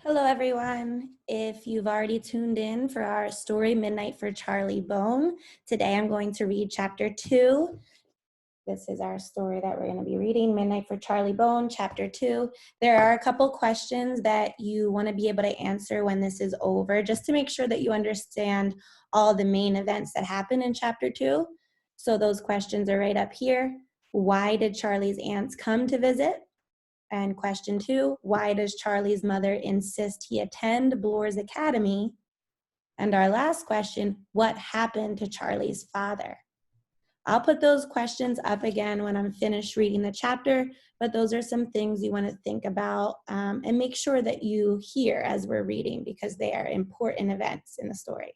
Hello, everyone. If you've already tuned in for our story, Midnight for Charlie Bone, today I'm going to read chapter 2. This is our story that we're going to be reading, Midnight for Charlie Bone, chapter 2. There are a couple questions that you want to be able to answer when this is over, just to make sure that you understand all the main events that happen in chapter 2. So those questions are right up here. Why did Charlie's aunts come to visit? And question 2, why does Charlie's mother insist he attend Bloor's Academy? And our last question, what happened to Charlie's father? I'll put those questions up again when I'm finished reading the chapter, but those are some things you want to think about and make sure that you hear as we're reading because they are important events in the story.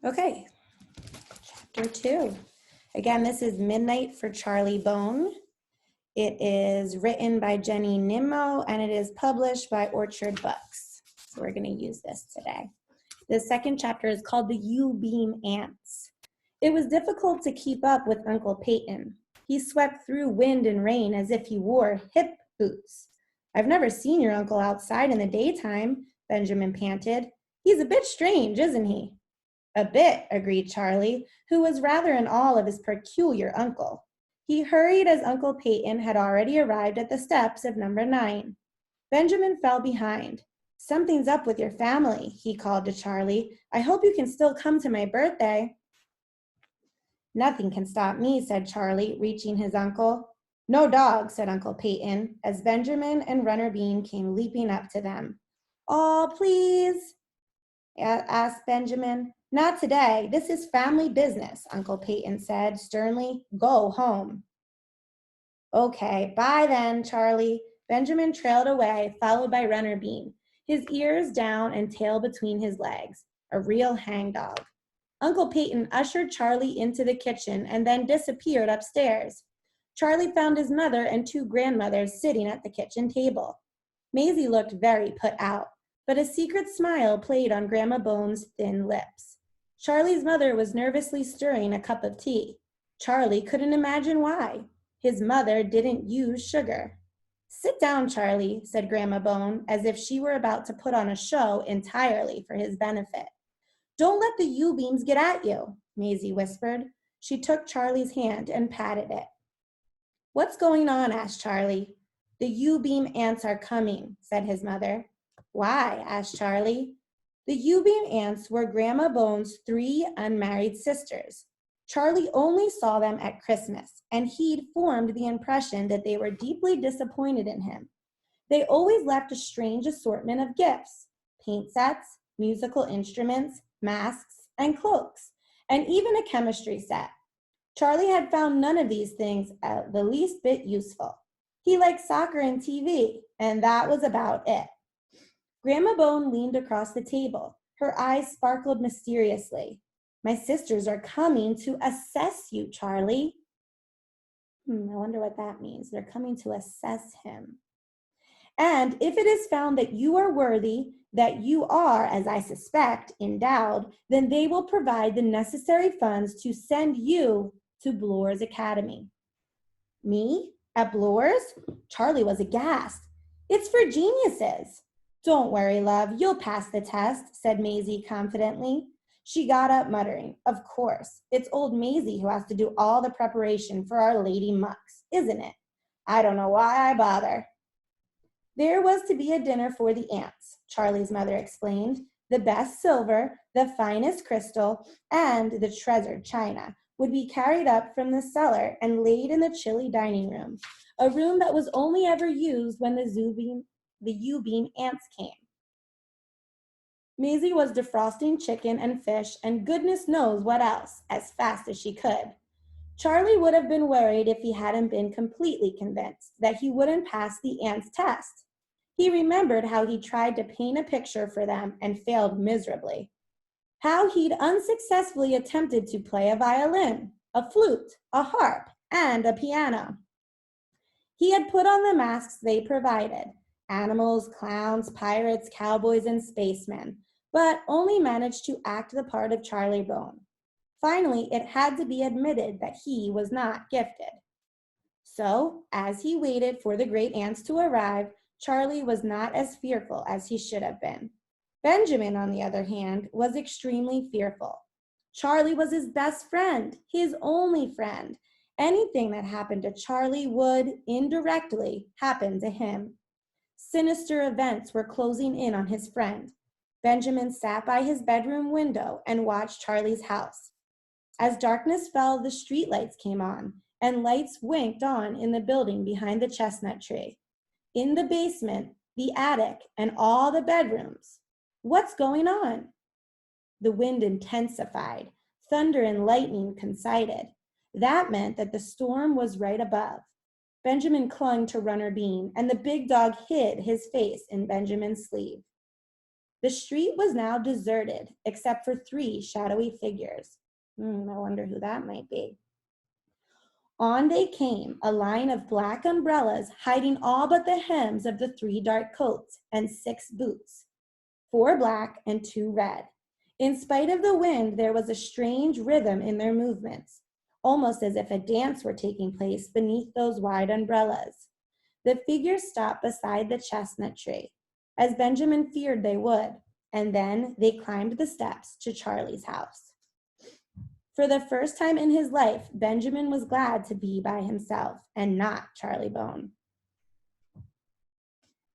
Okay, chapter 2. Again, this is Midnight for Charlie Bone. It is written by Jenny Nimmo, and it is published by Orchard Books. So we're going to use this today. The second chapter is called The U-Beam Ants. It was difficult to keep up with Uncle Peyton. He swept through wind and rain as if he wore hip boots. "I've never seen your uncle outside in the daytime," Benjamin panted. "He's a bit strange, isn't he?" "A bit," agreed Charlie, who was rather in awe of his peculiar uncle. He hurried as Uncle Peyton had already arrived at the steps of number 9. Benjamin fell behind. "Something's up with your family," he called to Charlie. "I hope you can still come to my birthday." "Nothing can stop me," said Charlie, reaching his uncle. "No dog," said Uncle Peyton, as Benjamin and Runner Bean came leaping up to them. "All, please?" asked Benjamin. "Not today. This is family business," Uncle Peyton said sternly. "Go home." "Okay, bye then, Charlie." Benjamin trailed away, followed by Runner Bean, his ears down and tail between his legs. A real hangdog. Uncle Peyton ushered Charlie into the kitchen and then disappeared upstairs. Charlie found his mother and 2 grandmothers sitting at the kitchen table. Maisie looked very put out, but a secret smile played on Grandma Bone's thin lips. Charlie's mother was nervously stirring a cup of tea. Charlie couldn't imagine why. His mother didn't use sugar. "Sit down, Charlie," said Grandma Bone, as if she were about to put on a show entirely for his benefit. "Don't let the U-beams get at you," Maisie whispered. She took Charlie's hand and patted it. "What's going on?" asked Charlie. "The U-beam ants are coming," said his mother. "Why?" asked Charlie. The U-beam ants were Grandma Bone's 3 unmarried sisters. Charlie only saw them at Christmas, and he'd formed the impression that they were deeply disappointed in him. They always left a strange assortment of gifts: paint sets, musical instruments, masks, and cloaks, and even a chemistry set. Charlie had found none of these things the least bit useful. He liked soccer and TV, and that was about it. Grandma Bone leaned across the table. Her eyes sparkled mysteriously. "My sisters are coming to assess you, Charlie." I wonder what that means. They're coming to assess him. "And if it is found that you are worthy, that you are, as I suspect, endowed, then they will provide the necessary funds to send you to Bloor's Academy." "Me? At Bloor's?" Charlie was aghast. "It's for geniuses." "Don't worry, love, you'll pass the test," said Maisie confidently. She got up muttering, "Of course, it's old Maisie who has to do all the preparation for our lady mucks, isn't it? I don't know why I bother." There was to be a dinner for the ants, Charlie's mother explained. The best silver, the finest crystal, and the treasured china would be carried up from the cellar and laid in the chilly dining room, a room that was only ever used when the U-beam ants came. Maisie was defrosting chicken and fish and goodness knows what else as fast as she could. Charlie would have been worried if he hadn't been completely convinced that he wouldn't pass the ants' test. He remembered how he tried to paint a picture for them and failed miserably. How he'd unsuccessfully attempted to play a violin, a flute, a harp, and a piano. He had put on the masks they provided: animals, clowns, pirates, cowboys, and spacemen, but only managed to act the part of Charlie Bone. Finally, it had to be admitted that he was not gifted. So, as he waited for the great aunts to arrive, Charlie was not as fearful as he should have been. Benjamin, on the other hand, was extremely fearful. Charlie was his best friend, his only friend. Anything that happened to Charlie would, indirectly, happen to him. Sinister events were closing in on his friend. Benjamin sat by his bedroom window and watched Charlie's house. As darkness fell, the streetlights came on, and lights winked on in the building behind the chestnut tree. In the basement, the attic, and all the bedrooms. What's going on? The wind intensified. Thunder and lightning coincided. That meant that the storm was right above. Benjamin clung to Runner Bean, and the big dog hid his face in Benjamin's sleeve. The street was now deserted, except for 3 shadowy figures. I wonder who that might be. On they came, a line of black umbrellas hiding all but the hems of the 3 dark coats and 6 boots, 4 black and 2 red. In spite of the wind, there was a strange rhythm in their movements, almost as if a dance were taking place beneath those wide umbrellas. The figures stopped beside the chestnut tree, as Benjamin feared they would, and then they climbed the steps to Charlie's house. For the first time in his life, Benjamin was glad to be by himself and not Charlie Bone.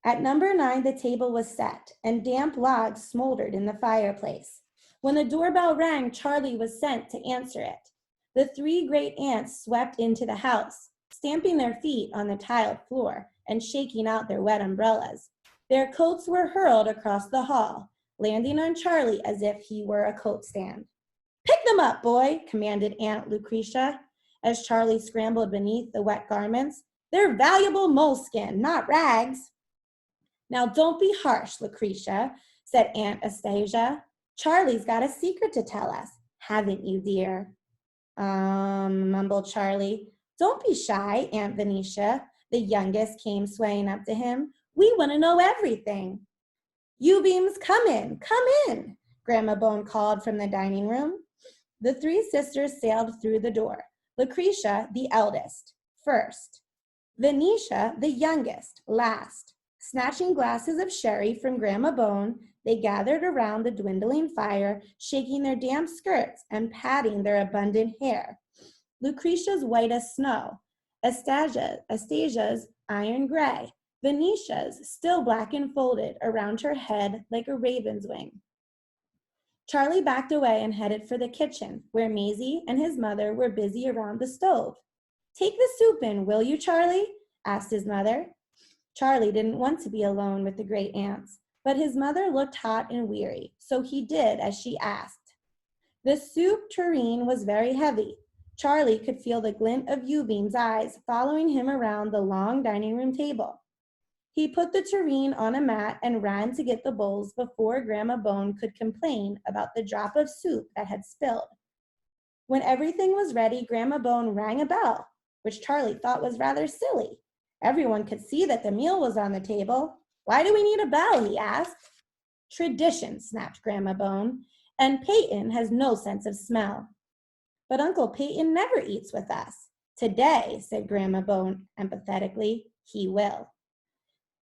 At number 9, the table was set, and damp logs smoldered in the fireplace. When the doorbell rang, Charlie was sent to answer it. The 3 great aunts swept into the house, stamping their feet on the tiled floor and shaking out their wet umbrellas. Their coats were hurled across the hall, landing on Charlie as if he were a coat stand. "Pick them up, boy," commanded Aunt Lucretia, as Charlie scrambled beneath the wet garments. "They're valuable moleskin, not rags." "Now don't be harsh, Lucretia," said Aunt Astasia. "Charlie's got a secret to tell us, haven't you, dear?" Mumbled Charlie. "Don't be shy, Aunt Venetia," the youngest came swaying up to him. "We want to know everything." "You-beams, come in," Grandma Bone called from the dining room. The 3 sisters sailed through the door. Lucretia, the eldest, first. Venetia, the youngest, last. Snatching glasses of sherry from Grandma Bone, they gathered around the dwindling fire, shaking their damp skirts and patting their abundant hair. Lucretia's white as snow, Astasia's iron gray, Venetia's still black and folded around her head like a raven's wing. Charlie backed away and headed for the kitchen, where Maisie and his mother were busy around the stove. "Take the soup in, will you, Charlie?" asked his mother. Charlie didn't want to be alone with the great aunts, but his mother looked hot and weary, so he did as she asked. The soup tureen was very heavy. Charlie could feel the glint of U-beam's eyes following him around the long dining room table. He put the tureen on a mat and ran to get the bowls before Grandma Bone could complain about the drop of soup that had spilled. When everything was ready, Grandma Bone rang a bell, which Charlie thought was rather silly. Everyone could see that the meal was on the table. "Why do we need a bell?" he asked. "Tradition," snapped Grandma Bone, "and Peyton has no sense of smell." "But Uncle Peyton never eats with us." "Today," said Grandma Bone empathetically, "he will."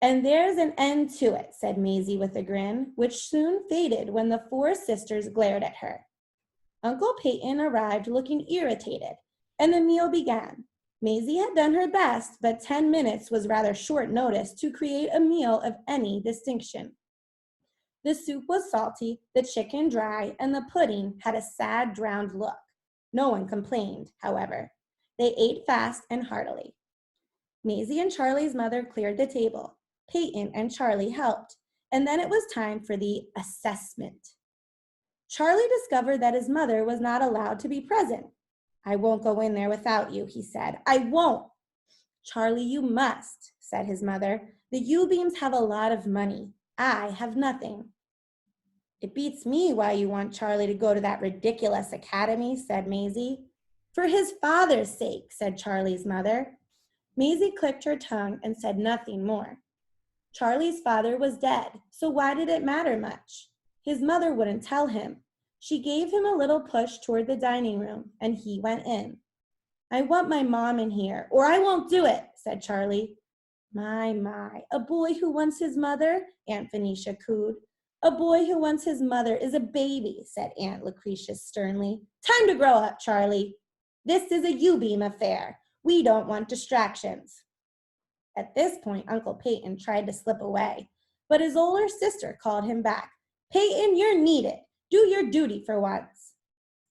"And there's an end to it," said Maisie with a grin, which soon faded when the 4 sisters glared at her. Uncle Peyton arrived looking irritated, and the meal began. Maisie had done her best, but 10 minutes was rather short notice to create a meal of any distinction. The soup was salty, the chicken dry, and the pudding had a sad, drowned look. No one complained, however. They ate fast and heartily. Maisie and Charlie's mother cleared the table. Peyton and Charlie helped, and then it was time for the assessment. Charlie discovered that his mother was not allowed to be present. "I won't go in there without you," he said. "I won't." "Charlie, you must," said his mother. "The U-beams have a lot of money. I have nothing." "It beats me why you want Charlie to go to that ridiculous academy," said Maisie. "For his father's sake," said Charlie's mother. Maisie clicked her tongue and said nothing more. Charlie's father was dead, so why did it matter much? His mother wouldn't tell him. She gave him a little push toward the dining room, and he went in. I want my mom in here, or I won't do it, said Charlie. My, a boy who wants his mother, Aunt Venetia cooed. A boy who wants his mother is a baby, said Aunt Lucretia sternly. Time to grow up, Charlie. This is a U-beam affair. We don't want distractions. At this point, Uncle Peyton tried to slip away, but his older sister called him back. Peyton, you're needed. Do your duty for once.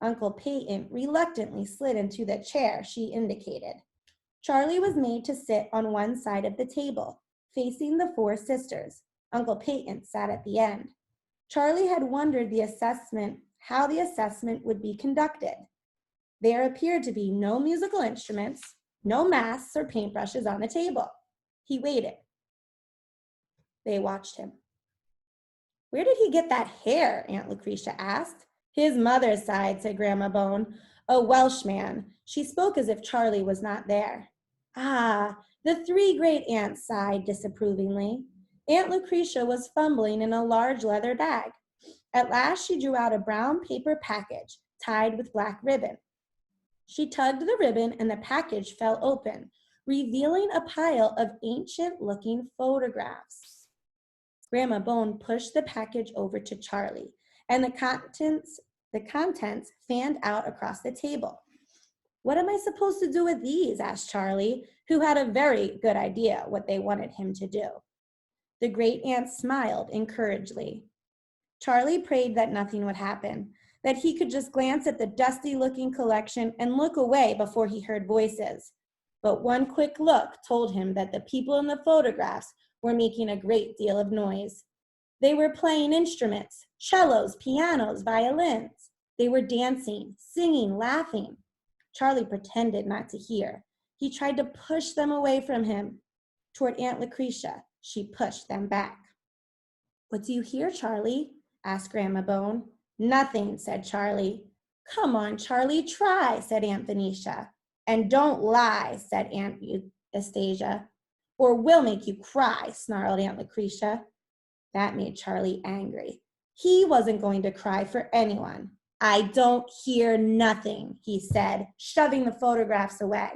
Uncle Peyton reluctantly slid into the chair she indicated. Charlie was made to sit on one side of the table, facing the four sisters. Uncle Peyton sat at the end. Charlie had wondered how the assessment would be conducted. There appeared to be no musical instruments, no masks or paintbrushes on the table. He waited. They watched him. Where did he get that hair? Aunt Lucretia asked. His mother's side, said Grandma Bone. A Welshman. She spoke as if Charlie was not there. Ah, the three great aunts sighed disapprovingly. Aunt Lucretia was fumbling in a large leather bag. At last she drew out a brown paper package tied with black ribbon. She tugged the ribbon and the package fell open, revealing a pile of ancient-looking photographs. Grandma Bone pushed the package over to Charlie, and the contents fanned out across the table. What am I supposed to do with these? Asked Charlie, who had a very good idea what they wanted him to do. The great aunt smiled encouragingly. Charlie prayed that nothing would happen, that he could just glance at the dusty-looking collection and look away before he heard voices. But one quick look told him that the people in the photographs were making a great deal of noise. They were playing instruments, cellos, pianos, violins. They were dancing, singing, laughing. Charlie pretended not to hear. He tried to push them away from him. Toward Aunt Lucretia, she pushed them back. What do you hear, Charlie? Asked Grandma Bone. Nothing, said Charlie. Come on, Charlie, try, said Aunt Venetia. And don't lie, said Aunt Eustasia. Or we'll make you cry, snarled Aunt Lucretia. That made Charlie angry. He wasn't going to cry for anyone. I don't hear nothing, he said, shoving the photographs away.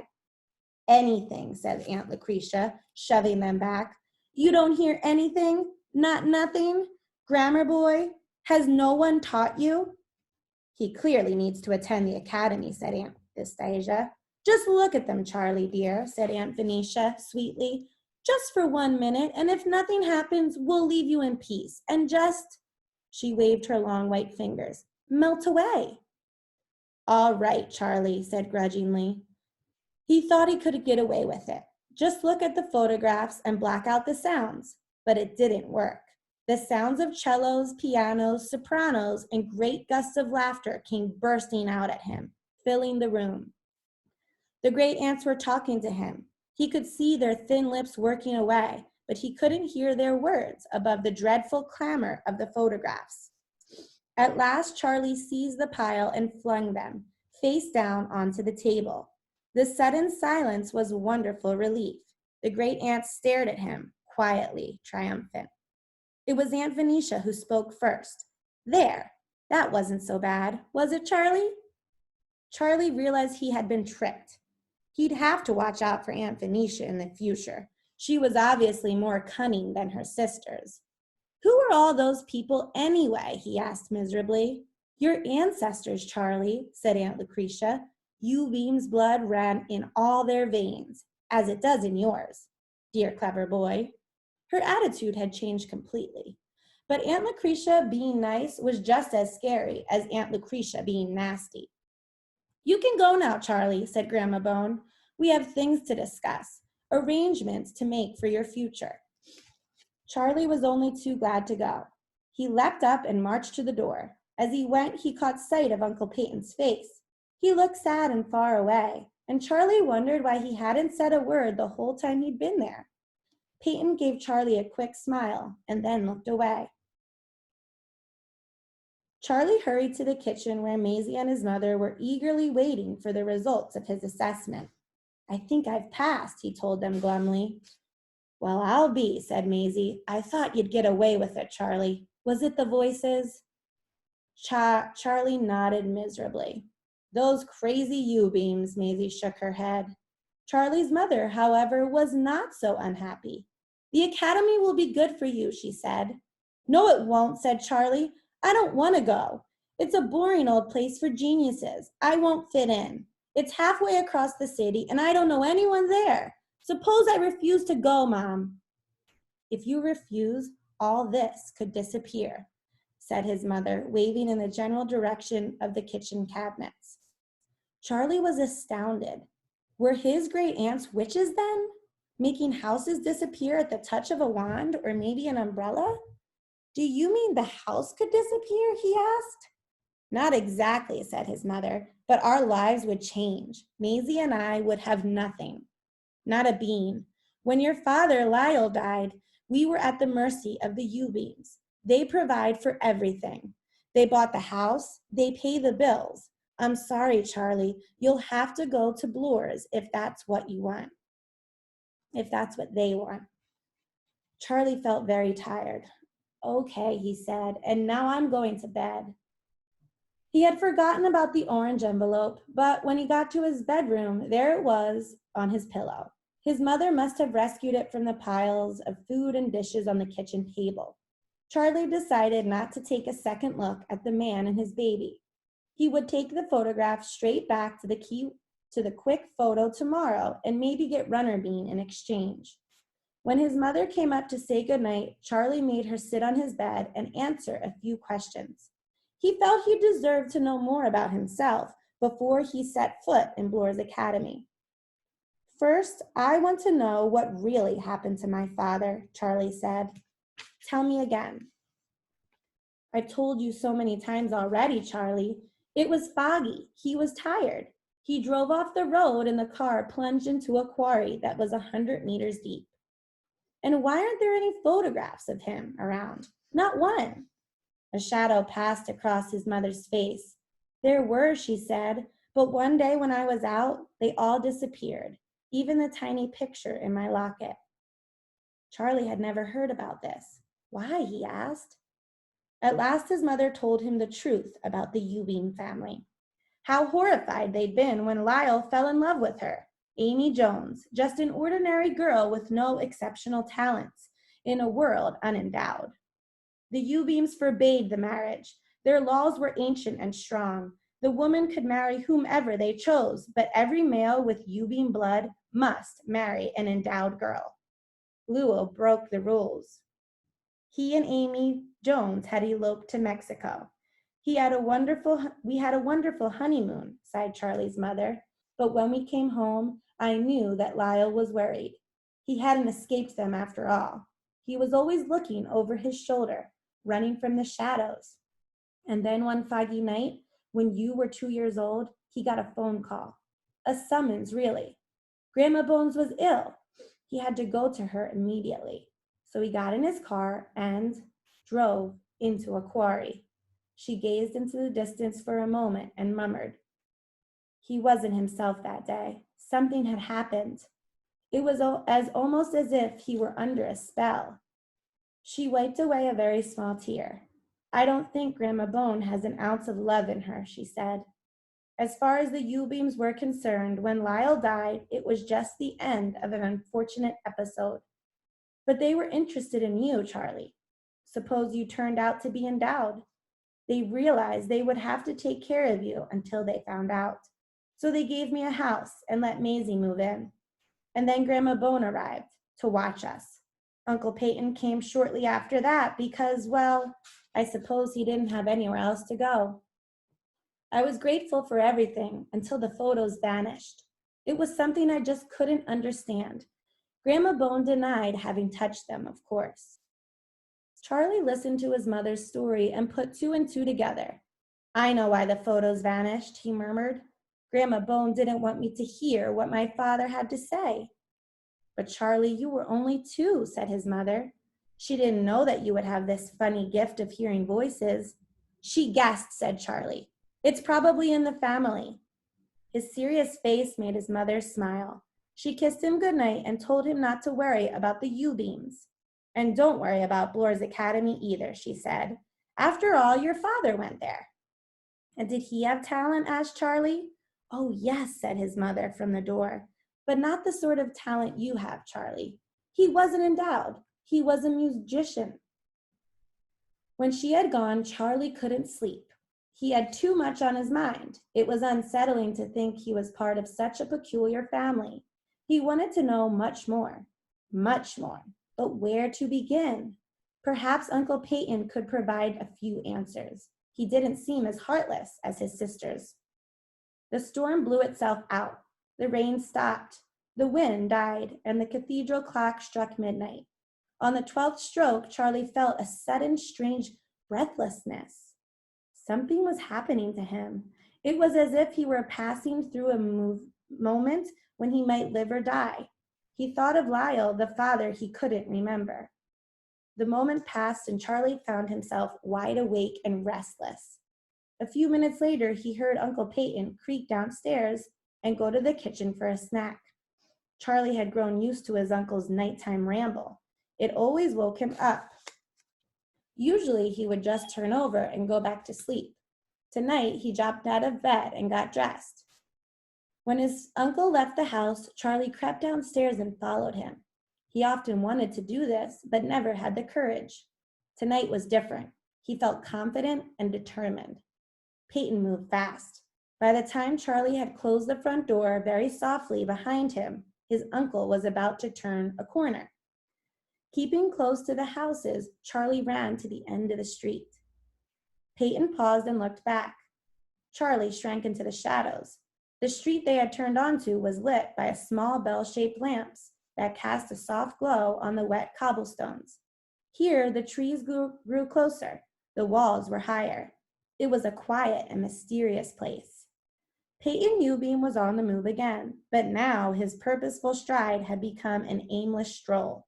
Anything, said Aunt Lucretia, shoving them back. You don't hear anything? Not nothing? Grammar boy, has no one taught you? He clearly needs to attend the academy, said Aunt Eustasia. Just look at them, Charlie dear, said Aunt Venetia sweetly. Just for 1 minute, and if nothing happens, we'll leave you in peace. And just, she waved her long white fingers, melt away. All right, Charlie said grudgingly. He thought he could get away with it. Just look at the photographs and black out the sounds. But it didn't work. The sounds of cellos, pianos, sopranos, and great gusts of laughter came bursting out at him, filling the room. The great aunts were talking to him. He could see their thin lips working away, but he couldn't hear their words above the dreadful clamor of the photographs. At last, Charlie seized the pile and flung them, face down, onto the table. The sudden silence was a wonderful relief. The great aunts stared at him, quietly triumphant. It was Aunt Venetia who spoke first. There, that wasn't so bad, was it, Charlie? Charlie realized he had been tricked. He'd have to watch out for Aunt Venetia in the future. She was obviously more cunning than her sisters. Who were all those people anyway? He asked miserably. Your ancestors, Charlie, said Aunt Lucretia. U-beam's blood ran in all their veins, as it does in yours, dear clever boy. Her attitude had changed completely. But Aunt Lucretia being nice was just as scary as Aunt Lucretia being nasty. You can go now, Charlie, said Grandma Bone. We have things to discuss, arrangements to make for your future. Charlie was only too glad to go. He leapt up and marched to the door. As he went, he caught sight of Uncle Peyton's face. He looked sad and far away, and Charlie wondered why he hadn't said a word the whole time he'd been there. Peyton gave Charlie a quick smile and then looked away. Charlie hurried to the kitchen where Maisie and his mother were eagerly waiting for the results of his assessment. I think I've passed, he told them glumly. Well, I'll be, said Maisie. I thought you'd get away with it, Charlie. Was it the voices? Charlie nodded miserably. Those crazy U-beams, Maisie shook her head. Charlie's mother, however, was not so unhappy. The academy will be good for you, she said. No, it won't, said Charlie. I don't want to go. It's a boring old place for geniuses. I won't fit in. It's halfway across the city, and I don't know anyone there. Suppose I refuse to go, Mom. If you refuse, all this could disappear, said his mother, waving in the general direction of the kitchen cabinets. Charlie was astounded. Were his great aunts witches then? Making houses disappear at the touch of a wand or maybe an umbrella? Do you mean the house could disappear? He asked. Not exactly, said his mother, but our lives would change. Maisie and I would have nothing, not a bean. When your father, Lyle, died, we were at the mercy of the U-beams. They provide for everything. They bought the house, they pay the bills. I'm sorry, Charlie, you'll have to go to Bloor's if that's what you want. If that's what they want. Charlie felt very tired. Okay, he said, and now I'm going to bed. He had forgotten about the orange envelope, but when he got to his bedroom, there it was on his pillow. His mother must have rescued it from the piles of food and dishes on the kitchen table. Charlie decided not to take a second look at the man and his baby. He would take the photograph straight back to the quick photo tomorrow and maybe get runner bean in exchange. When his mother came up to say goodnight, Charlie made her sit on his bed and answer a few questions. He felt he deserved to know more about himself before he set foot in Bloor's Academy. First, I want to know what really happened to my father, Charlie said. Tell me again. I've told you so many times already, Charlie. It was foggy. He was tired. He drove off the road and the car plunged into a quarry that was 100 meters deep. And why aren't there any photographs of him around? Not one. A shadow passed across his mother's face. There were, she said, but one day when I was out, they all disappeared, even the tiny picture in my locket. Charlie had never heard about this. Why, he asked. At last his mother told him the truth about the U-beam family. How horrified they'd been when Lyle fell in love with her, Amy Jones, just an ordinary girl with no exceptional talents, in a world unendowed. The U-beams forbade the marriage. Their laws were ancient and strong. The woman could marry whomever they chose, but every male with U-beam blood must marry an endowed girl. Luo broke the rules. He and Amy Jones had eloped to Mexico. We had a wonderful honeymoon, sighed Charlie's mother. But when we came home, I knew that Lyle was worried. He hadn't escaped them after all. He was always looking over his shoulder, running from the shadows. And then one foggy night, when you were 2 years old, he got a phone call. A summons, really. Grandma Bones was ill. He had to go to her immediately. So he got in his car and drove into a quarry. She gazed into the distance for a moment and murmured. He wasn't himself that day. Something had happened. It was almost as if he were under a spell. She wiped away a very small tear. I don't think Grandma Bone has an ounce of love in her, she said. As far as the U-beams were concerned, when Lyle died, it was just the end of an unfortunate episode. But they were interested in you, Charlie. Suppose you turned out to be endowed. They realized they would have to take care of you until they found out. So they gave me a house and let Maisie move in. And then Grandma Bone arrived to watch us. Uncle Peyton came shortly after that because, well, I suppose he didn't have anywhere else to go. I was grateful for everything until the photos vanished. It was something I just couldn't understand. Grandma Bone denied having touched them, of course. Charlie listened to his mother's story and put two and two together. I know why the photos vanished, he murmured. Grandma Bone didn't want me to hear what my father had to say. But Charlie, you were only 2, said his mother. She didn't know that you would have this funny gift of hearing voices. She guessed, said Charlie. It's probably in the family. His serious face made his mother smile. She kissed him goodnight and told him not to worry about the U-beams. And don't worry about Bloor's Academy either, she said. After all, your father went there. And did he have talent? Asked Charlie. Oh, yes, said his mother from the door, but not the sort of talent you have, Charlie. He wasn't endowed. He was a musician. When she had gone, Charlie couldn't sleep. He had too much on his mind. It was unsettling to think he was part of such a peculiar family. He wanted to know much more, but where to begin? Perhaps Uncle Peyton could provide a few answers. He didn't seem as heartless as his sisters. The storm blew itself out. The rain stopped. The wind died, and the cathedral clock struck midnight. On the 12th stroke, Charlie felt a sudden strange breathlessness. Something was happening to him. It was as if he were passing through a moment when he might live or die. He thought of Lyle, the father he couldn't remember. The moment passed and Charlie found himself wide awake and restless. A few minutes later, he heard Uncle Peyton creak downstairs and go to the kitchen for a snack. Charlie had grown used to his uncle's nighttime ramble. It always woke him up. Usually, he would just turn over and go back to sleep. Tonight, he jumped out of bed and got dressed. When his uncle left the house, Charlie crept downstairs and followed him. He often wanted to do this, but never had the courage. Tonight was different. He felt confident and determined. Peyton moved fast. By the time Charlie had closed the front door very softly behind him, his uncle was about to turn a corner. Keeping close to the houses, Charlie ran to the end of the street. Peyton paused and looked back. Charlie shrank into the shadows. The street they had turned onto was lit by a small bell-shaped lamps that cast a soft glow on the wet cobblestones. Here, the trees grew closer. The walls were higher. It was a quiet and mysterious place. Peyton Newbeam was on the move again, but now his purposeful stride had become an aimless stroll.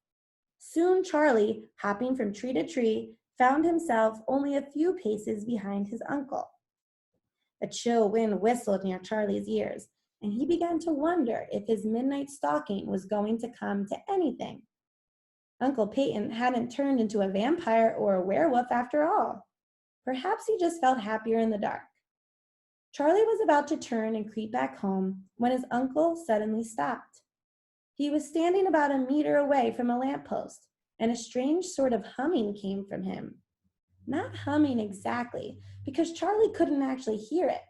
Soon Charlie, hopping from tree to tree, found himself only a few paces behind his uncle. A chill wind whistled near Charlie's ears, and he began to wonder if his midnight stalking was going to come to anything. Uncle Peyton hadn't turned into a vampire or a werewolf after all. Perhaps he just felt happier in the dark. Charlie was about to turn and creep back home when his uncle suddenly stopped. He was standing about a meter away from a lamppost, and a strange sort of humming came from him. Not humming exactly, because Charlie couldn't actually hear it.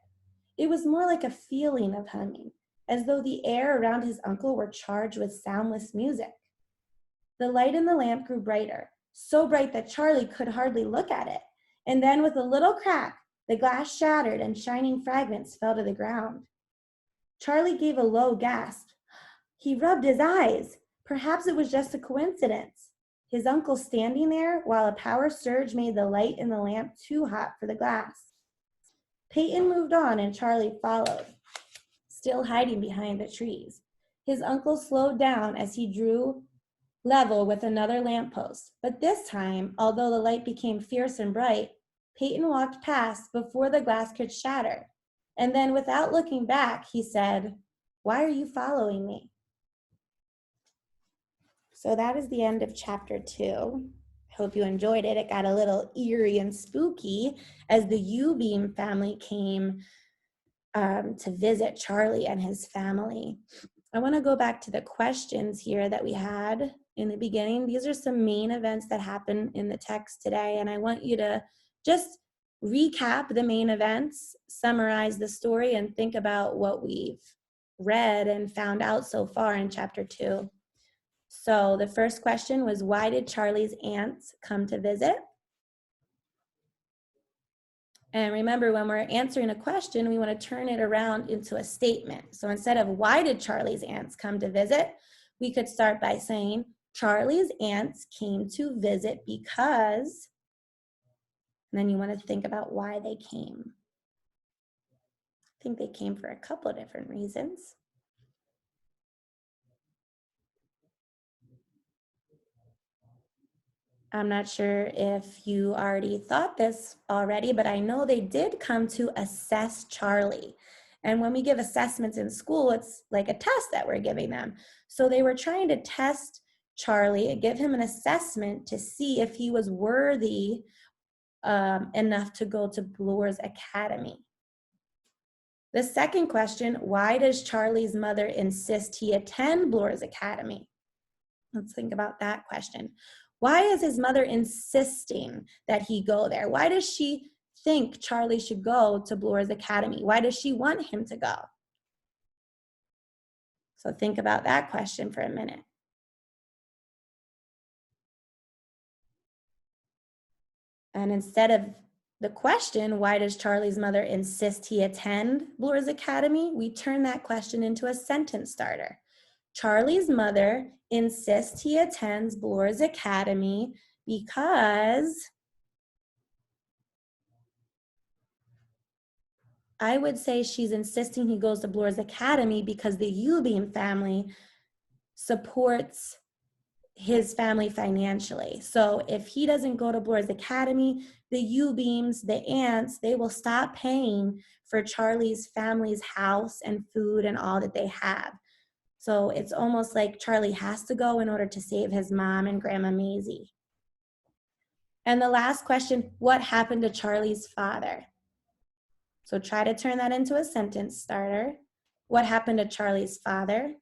It was more like a feeling of humming, as though the air around his uncle were charged with soundless music. The light in the lamp grew brighter, so bright that Charlie could hardly look at it, and then with a little crack, the glass shattered and shining fragments fell to the ground. Charlie gave a low gasp. He rubbed his eyes. Perhaps it was just a coincidence. His uncle standing there while a power surge made the light in the lamp too hot for the glass. Peyton moved on and Charlie followed, still hiding behind the trees. His uncle slowed down as he drew level with another lamppost, but this time, although the light became fierce and bright, Peyton walked past before the glass could shatter. And then without looking back, he said, "Why are you following me?" So that is the end of chapter 2. I hope you enjoyed it. It got a little eerie and spooky as the Newbeam family came to visit Charlie and his family. I want to go back to the questions here that we had in the beginning. These are some main events that happened in the text today, and I want you to just recap the main events, summarize the story, and think about what we've read and found out so far in chapter 2. So the first question was, why did Charlie's aunts come to visit? And remember, when we're answering a question, we want to turn it around into a statement. So instead of why did Charlie's aunts come to visit, we could start by saying, Charlie's aunts came to visit because, and then you want to think about why they came. I think they came for a couple of different reasons. I'm not sure if you already thought this already, but I know they did come to assess Charlie. And when we give assessments in school, it's like a test that we're giving them. So they were trying to test Charlie and give him an assessment to see if he was worthy enough to go to Bloor's Academy. The second question, why does Charlie's mother insist he attend Bloor's Academy? Let's think about that question. Why is his mother insisting that he go there? Why does she think Charlie should go to Bloor's Academy? Why does she want him to go? So think about that question for a minute. And instead of the question, why does Charlie's mother insist he attend Bloor's Academy? We turn that question into a sentence starter. Charlie's mother insists he attends Bloor's Academy because I would say she's insisting he goes to Bloor's Academy because the Ubeam family supports his family financially. So if he doesn't go to Bloor's Academy, the Ubeams, the aunts, they will stop paying for Charlie's family's house and food and all that they have. So it's almost like Charlie has to go in order to save his mom and Grandma Maisie. And the last question, what happened to Charlie's father? So try to turn that into a sentence starter. What happened to Charlie's father?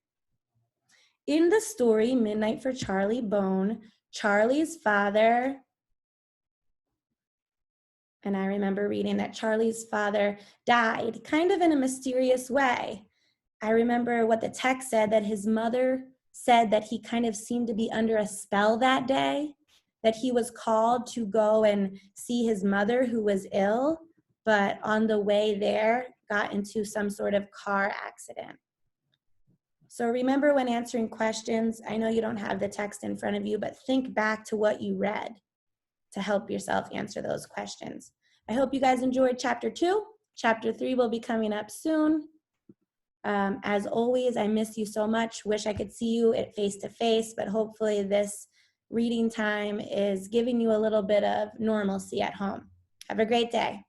In the story, Midnight for Charlie Bone, Charlie's father, and I remember reading that Charlie's father died kind of in a mysterious way. I remember what the text said, that his mother said that he kind of seemed to be under a spell that day, that he was called to go and see his mother who was ill, but on the way there got into some sort of car accident. So remember when answering questions, I know you don't have the text in front of you, but think back to what you read to help yourself answer those questions. I hope you guys enjoyed chapter 2. Chapter 3 will be coming up soon. As always, I miss you so much. Wish I could see you at face-to-face, but hopefully this reading time is giving you a little bit of normalcy at home. Have a great day.